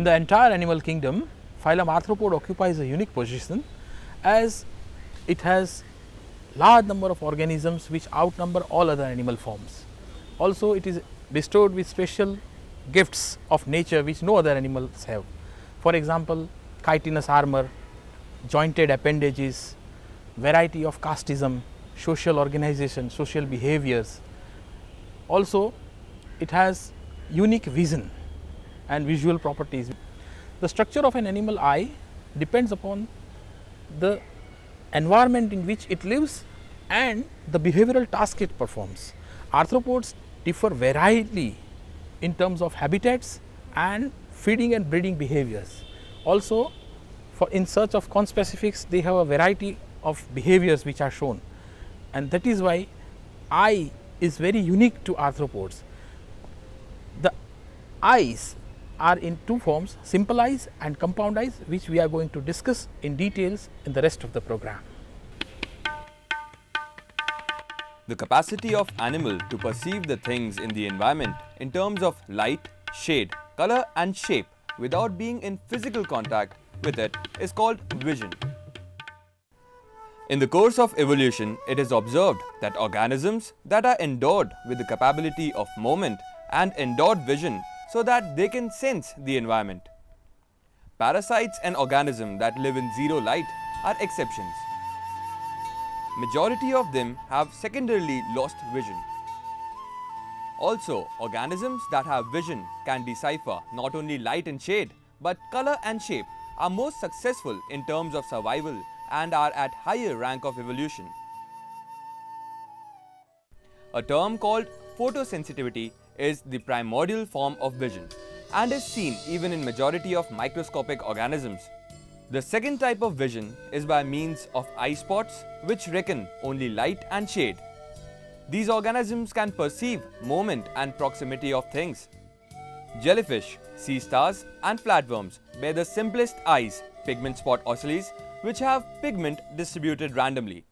In the entire animal kingdom, phylum Arthropod occupies a unique position as it has large number of organisms which outnumber all other animal forms. Also, it is bestowed with special gifts of nature which no other animals have. For example, chitinous armor, jointed appendages, variety of casteism, social organization, social behaviors. Also, it has unique vision and visual properties. The structure of an animal eye depends upon the environment in which it lives and the behavioral task it performs. Arthropods differ variedly in terms of habitats and feeding and breeding behaviors. Also, in search of conspecifics, they have a variety of behaviors which are shown, and that is why eye is very unique to arthropods. The eyes are in two forms, simple eyes and compound eyes, which we are going to discuss in details in the rest of the program. The capacity of animal to perceive the things in the environment in terms of light, shade, color and shape without being in physical contact with it is called vision. In the course of evolution, it is observed that organisms that are endowed with the capability of movement and endowed vision so that they can sense the environment. Parasites and organisms that live in zero light are exceptions. Majority of them have secondarily lost vision. Also, organisms that have vision can decipher not only light and shade, but color and shape, are most successful in terms of survival and are at higher rank of evolution. A term called photosensitivity is the primordial form of vision and is seen even in majority of microscopic organisms. The second type of vision is by means of eye spots, which reckon only light and shade. These organisms can perceive movement and proximity of things. Jellyfish, sea stars and flatworms bear the simplest eyes, pigment spot ocellis, which have pigment distributed randomly.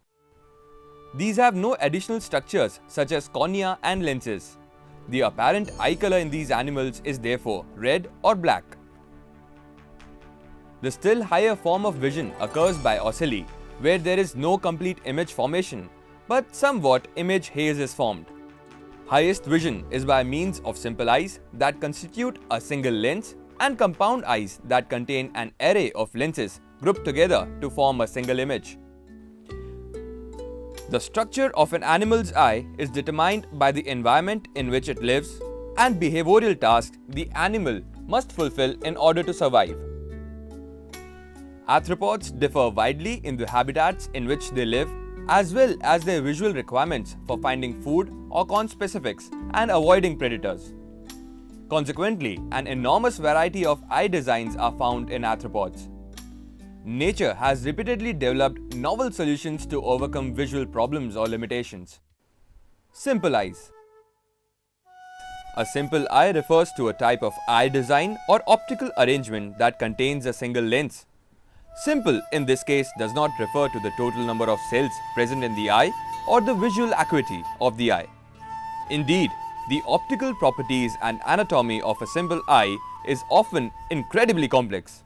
These have no additional structures such as cornea and lenses. The apparent eye color in these animals is therefore red or black. The still higher form of vision occurs by ocelli, where there is no complete image formation, but somewhat image haze is formed. Highest vision is by means of simple eyes that constitute a single lens and compound eyes that contain an array of lenses grouped together to form a single image. The structure of an animal's eye is determined by the environment in which it lives and behavioral tasks the animal must fulfill in order to survive. Arthropods differ widely in the habitats in which they live, as well as their visual requirements for finding food or conspecifics and avoiding predators. Consequently, an enormous variety of eye designs are found in arthropods. Nature has repeatedly developed novel solutions to overcome visual problems or limitations. Simple eyes. A simple eye refers to a type of eye design or optical arrangement that contains a single lens. Simple in this case does not refer to the total number of cells present in the eye or the visual acuity of the eye. Indeed, the optical properties and anatomy of a simple eye is often incredibly complex.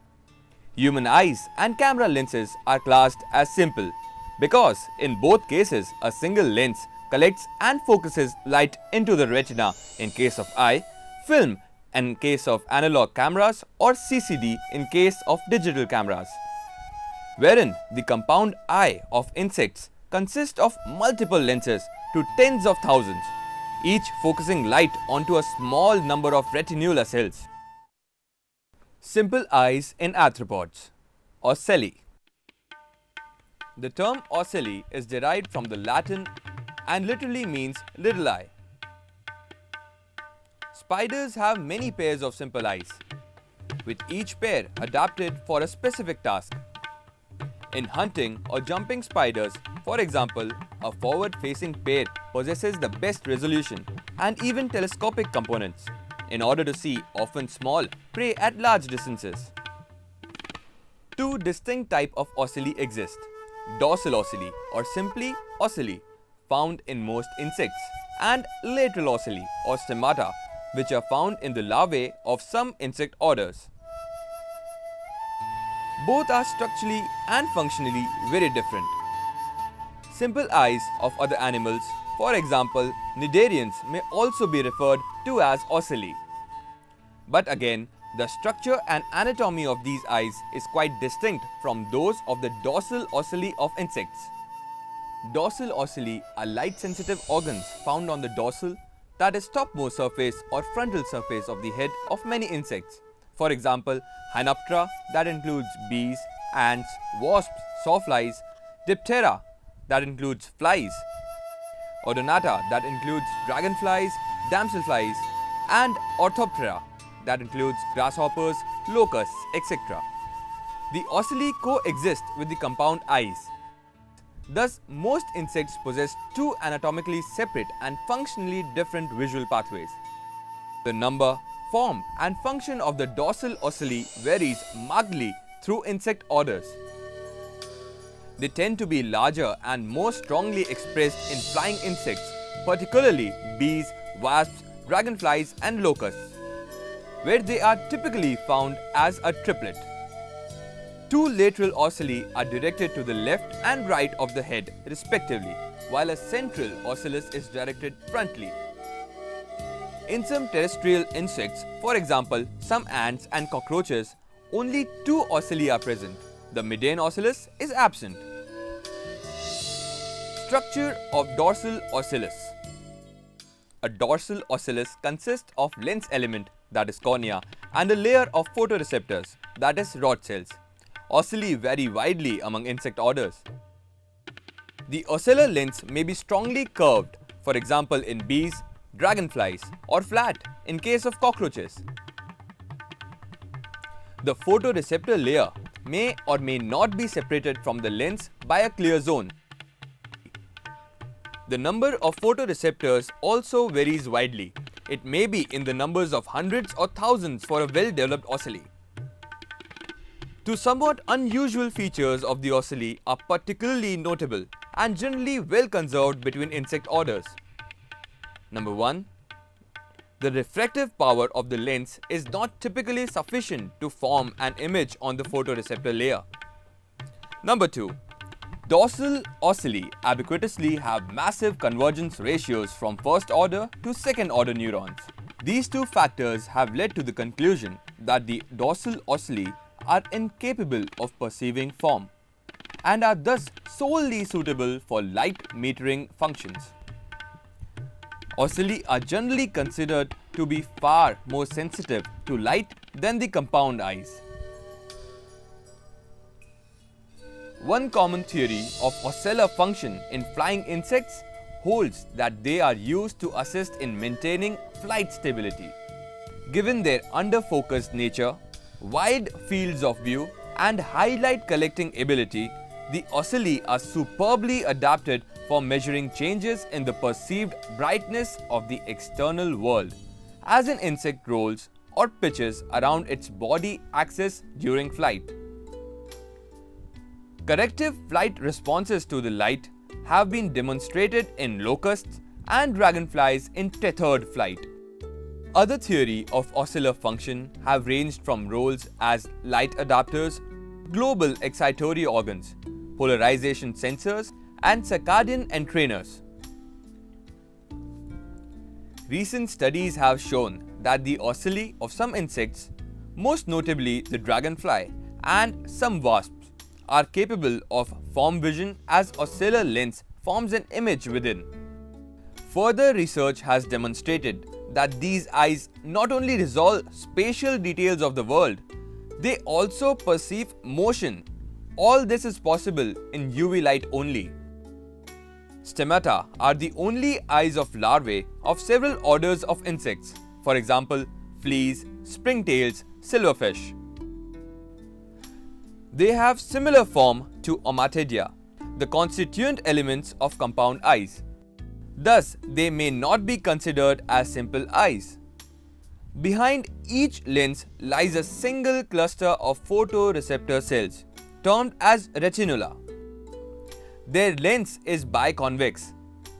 Human eyes and camera lenses are classed as simple because in both cases a single lens collects and focuses light into the retina in case of eye, film in case of analog cameras or CCD in case of digital cameras. Wherein the compound eye of insects consists of multiple lenses to tens of thousands, each focusing light onto a small number of retinular cells. Simple eyes in arthropods. Ocelli. The term ocelli is derived from the Latin and literally means little eye. Spiders have many pairs of simple eyes, with each pair adapted for a specific task. In hunting or jumping spiders, for example, a forward-facing pair possesses the best resolution and even telescopic components in order to see often small prey at large distances. Two distinct types of ocelli exist: dorsal ocelli or simply ocelli, found in most insects, and lateral ocelli or stomata, which are found in the larvae of some insect orders. Both are structurally and functionally very different. Simple eyes of other animals, for example, cnidarians, may also be referred to as ocelli. But again, the structure and anatomy of these eyes is quite distinct from those of the dorsal ocelli of insects. Dorsal ocelli are light-sensitive organs found on the dorsal, that is topmost surface or frontal surface of the head of many insects. For example, Hymenoptera, that includes bees, ants, wasps, sawflies, Diptera, that includes flies, Odonata, that includes dragonflies, damselflies, and Orthoptera, that includes grasshoppers, locusts, etc. The ocelli coexist with the compound eyes. Thus, most insects possess two anatomically separate and functionally different visual pathways. The number, form, and function of the dorsal ocelli varies markedly through insect orders. They tend to be larger and more strongly expressed in flying insects, particularly bees, wasps, dragonflies, and locusts, where they are typically found as a triplet. Two lateral ocelli are directed to the left and right of the head, respectively, while a central ocellus is directed frontally. In some terrestrial insects, for example, some ants and cockroaches, only two ocelli are present. The median ocellus is absent. Structure of dorsal ocellus. A dorsal ocellus consists of lens element, that is cornea, and a layer of photoreceptors, that is rod cells. Ocelli vary widely among insect orders. The ocellar lens may be strongly curved, for example in bees, dragonflies, or flat in case of cockroaches. The photoreceptor layer may or may not be separated from the lens by a clear zone. The number of photoreceptors also varies widely. It may be in the numbers of hundreds or thousands for a well-developed ocelli. Two somewhat unusual features of the ocelli are particularly notable and generally well conserved between insect orders. Number 1. The refractive power of the lens is not typically sufficient to form an image on the photoreceptor layer. Number 2. Dorsal ocelli ubiquitously have massive convergence ratios from first order to second order neurons. These two factors have led to the conclusion that the dorsal ocelli are incapable of perceiving form and are thus solely suitable for light metering functions. Ocelli are generally considered to be far more sensitive to light than the compound eyes. One common theory of ocellar function in flying insects holds that they are used to assist in maintaining flight stability. Given their under-focused nature, wide fields of view, and high light collecting ability, the ocelli are superbly adapted for measuring changes in the perceived brightness of the external world as an insect rolls or pitches around its body axis during flight. Corrective flight responses to the light have been demonstrated in locusts and dragonflies in tethered flight. Other theory of ocellar function have ranged from roles as light adapters, global excitatory organs, polarization sensors, and circadian entrainers. Recent studies have shown that the ocelli of some insects, most notably the dragonfly and some wasps, are capable of form vision as ocellar lens forms an image within. Further research has demonstrated that these eyes not only resolve spatial details of the world, they also perceive motion. All this is possible in UV light only. Stomata are the only eyes of larvae of several orders of insects, for example, fleas, springtails, silverfish. They have similar form to Ommatidia, the constituent elements of compound eyes. Thus, they may not be considered as simple eyes. Behind each lens lies a single cluster of photoreceptor cells, termed as retinula. Their lens is biconvex,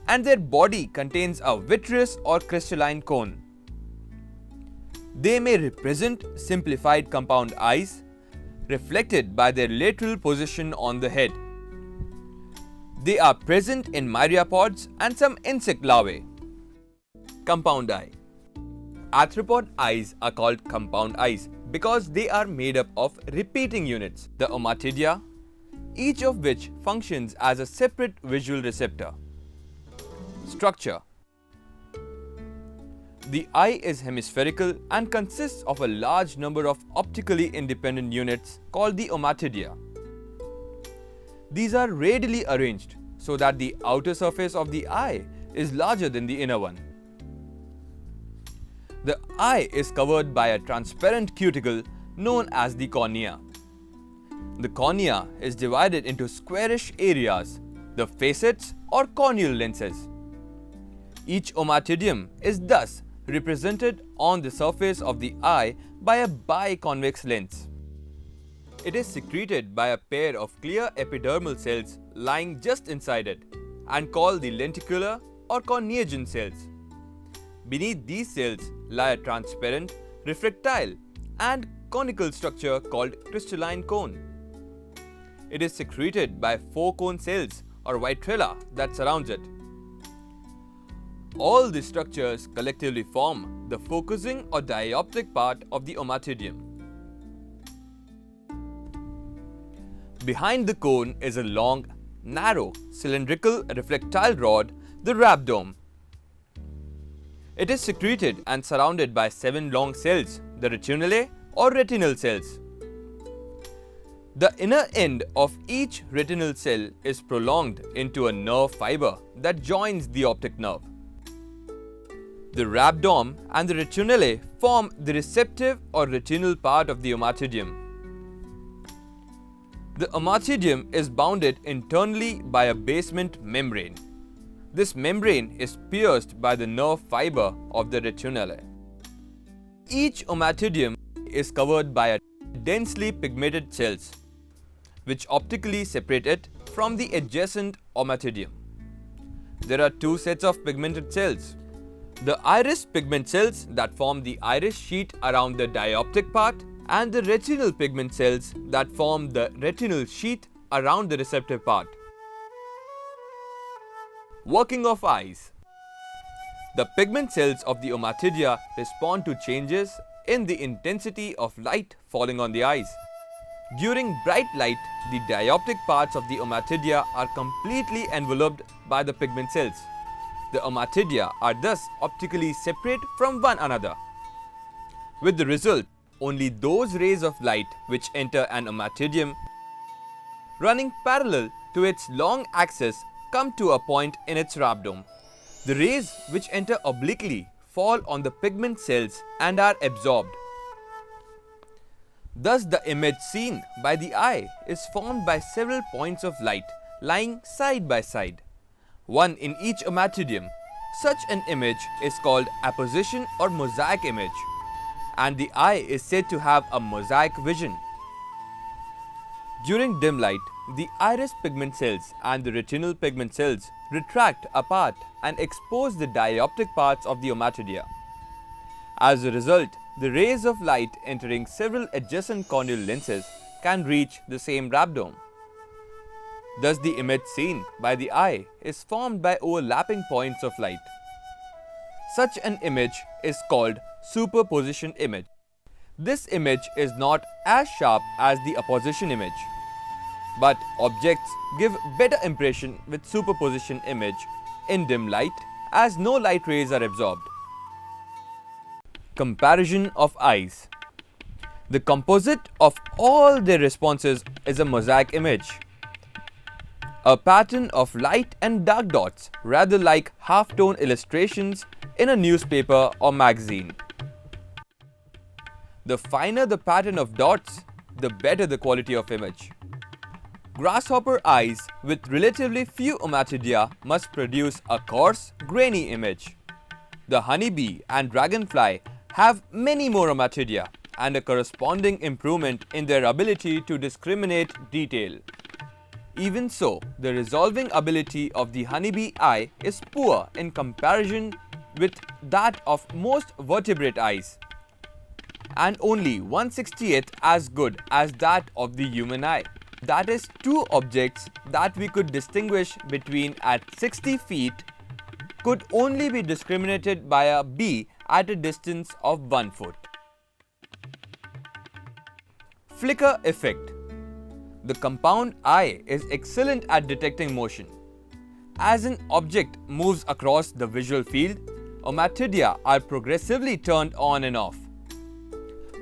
and their body contains a vitreous or crystalline cone. They may represent simplified compound eyes, reflected by their lateral position on the head. They are present in myriapods and some insect larvae. Compound eye. Arthropod eyes are called compound eyes because they are made up of repeating units, the ommatidia, each of which functions as a separate visual receptor. Structure. The eye is hemispherical and consists of a large number of optically independent units called the ommatidia. These are radially arranged so that the outer surface of the eye is larger than the inner one. The eye is covered by a transparent cuticle known as the cornea. The cornea is divided into squarish areas, the facets or corneal lenses. Each ommatidium is thus represented on the surface of the eye by a biconvex lens. It is secreted by a pair of clear epidermal cells lying just inside it and called the lenticular or corneagen cells. Beneath these cells lie a transparent, refractile and conical structure called crystalline cone. It is secreted by 4 cone cells or vitrella that surrounds it. All these structures collectively form the focusing or dioptic part of the ommatidium. Behind the cone is a long, narrow, cylindrical reflectile rod, the rhabdome. It is secreted and surrounded by 7 long cells, the retinulae or retinal cells. The inner end of each retinal cell is prolonged into a nerve fiber that joins the optic nerve. The rhabdome and the retinulae form the receptive or retinal part of the ommatidium. The ommatidium is bounded internally by a basement membrane. This membrane is pierced by the nerve fiber of the retinulae. Each ommatidium is covered by densely pigmented cells, which optically separate it from the adjacent ommatidium. There are 2 sets of pigmented cells. The iris pigment cells that form the iris sheet around the dioptic part and the retinal pigment cells that form the retinal sheath around the receptive part. Working of eyes. The pigment cells of the ommatidia respond to changes in the intensity of light falling on the eyes. During bright light, the dioptic parts of the ommatidia are completely enveloped by the pigment cells. The ommatidia are thus optically separate from one another. With the result, only those rays of light which enter an ommatidium running parallel to its long axis come to a point in its rhabdome. The rays which enter obliquely fall on the pigment cells and are absorbed. Thus, the image seen by the eye is formed by several points of light lying side by side, one in each ommatidium. Such an image is called apposition or mosaic image, and the eye is said to have a mosaic vision. During dim light, the iris pigment cells and the retinal pigment cells retract apart and expose the dioptic parts of the ommatidia. As a result, the rays of light entering several adjacent corneal lenses can reach the same rhabdome. Thus, the image seen by the eye is formed by overlapping points of light. Such an image is called superposition image. This image is not as sharp as the apposition image, but objects give better impression with superposition image in dim light as no light rays are absorbed. Comparison of eyes. The composite of all their responses is a mosaic image, a pattern of light and dark dots, rather like half-tone illustrations in a newspaper or magazine. The finer the pattern of dots, the better the quality of image. Grasshopper eyes with relatively few ommatidia must produce a coarse, grainy image. The honeybee and dragonfly have many more ommatidia and a corresponding improvement in their ability to discriminate detail. Even so, the resolving ability of the honeybee eye is poor in comparison with that of most vertebrate eyes, and only 1/60th as good as that of the human eye. That is, two objects that we could distinguish between at 60 feet could only be discriminated by a bee at a distance of 1 foot. Flicker effect. The compound eye is excellent at detecting motion. As an object moves across the visual field, ommatidia are progressively turned on and off.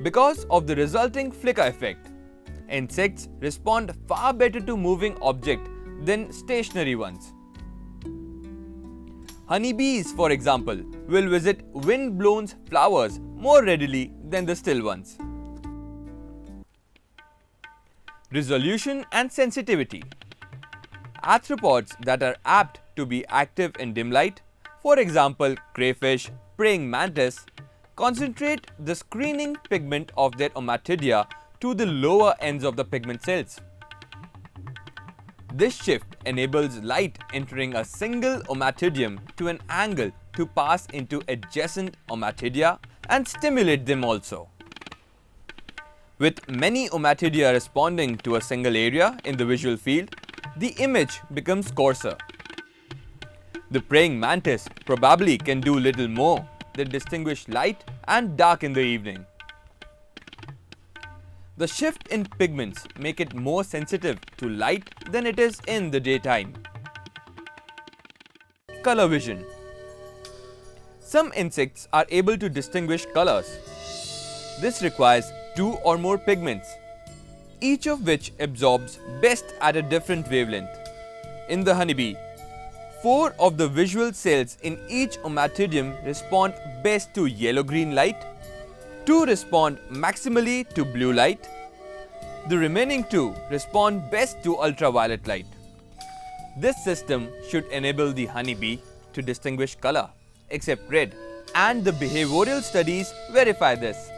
Because of the resulting flicker effect, insects respond far better to moving objects than stationary ones. Honeybees, for example, will visit wind-blown flowers more readily than the still ones. Resolution and sensitivity. Arthropods that are apt to be active in dim light, for example crayfish, praying mantis, concentrate the screening pigment of their ommatidia to the lower ends of the pigment cells. This shift enables light entering a single ommatidium to an angle to pass into adjacent ommatidia and stimulate them also. With many ommatidia responding to a single area in the visual field, the image becomes coarser. The praying mantis probably can do little more than distinguish light and dark in the evening. The shift in pigments make it more sensitive to light than it is in the daytime. Color vision. Some insects are able to distinguish colors. This requires two or more pigments, each of which absorbs best at a different wavelength. In the honeybee, 4 of the visual cells in each ommatidium respond best to yellow-green light, 2 respond maximally to blue light, the remaining 2 respond best to ultraviolet light. This system should enable the honeybee to distinguish color, except red, and the behavioral studies verify this.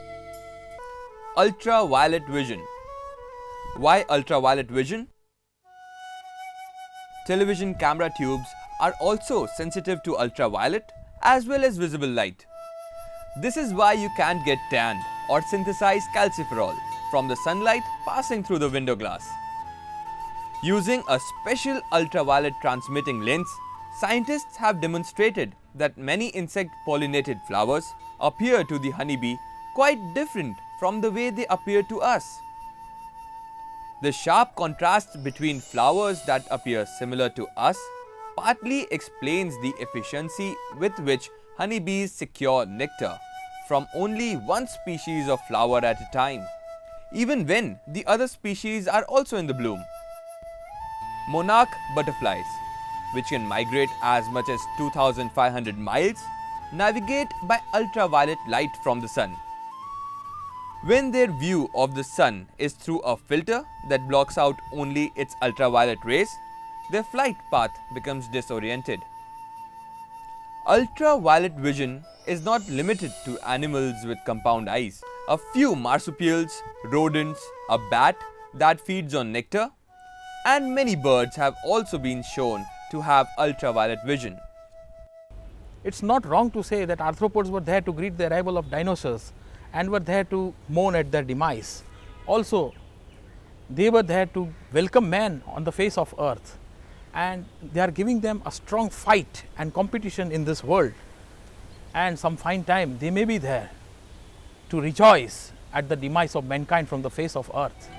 Ultraviolet vision. Why ultraviolet vision? Television camera tubes are also sensitive to ultraviolet as well as visible light. This is why you can't get tanned or synthesize calciferol from the sunlight passing through the window glass. Using a special ultraviolet transmitting lens, scientists have demonstrated that many insect-pollinated flowers appear to the honeybee quite different from the way they appear to us. The sharp contrast between flowers that appear similar to us partly explains the efficiency with which honeybees secure nectar from only one species of flower at a time, even when the other species are also in the bloom. Monarch butterflies, which can migrate as much as 2,500 miles, navigate by ultraviolet light from the sun. When their view of the sun is through a filter that blocks out only its ultraviolet rays, their flight path becomes disoriented. Ultraviolet vision is not limited to animals with compound eyes. A few marsupials, rodents, a bat that feeds on nectar, and many birds have also been shown to have ultraviolet vision. It's not wrong to say that arthropods were there to greet the arrival of dinosaurs and were there to mourn at their demise. Also, they were there to welcome man on the face of earth, and they are giving them a strong fight and competition in this world, and some fine time they may be there to rejoice at the demise of mankind from the face of earth.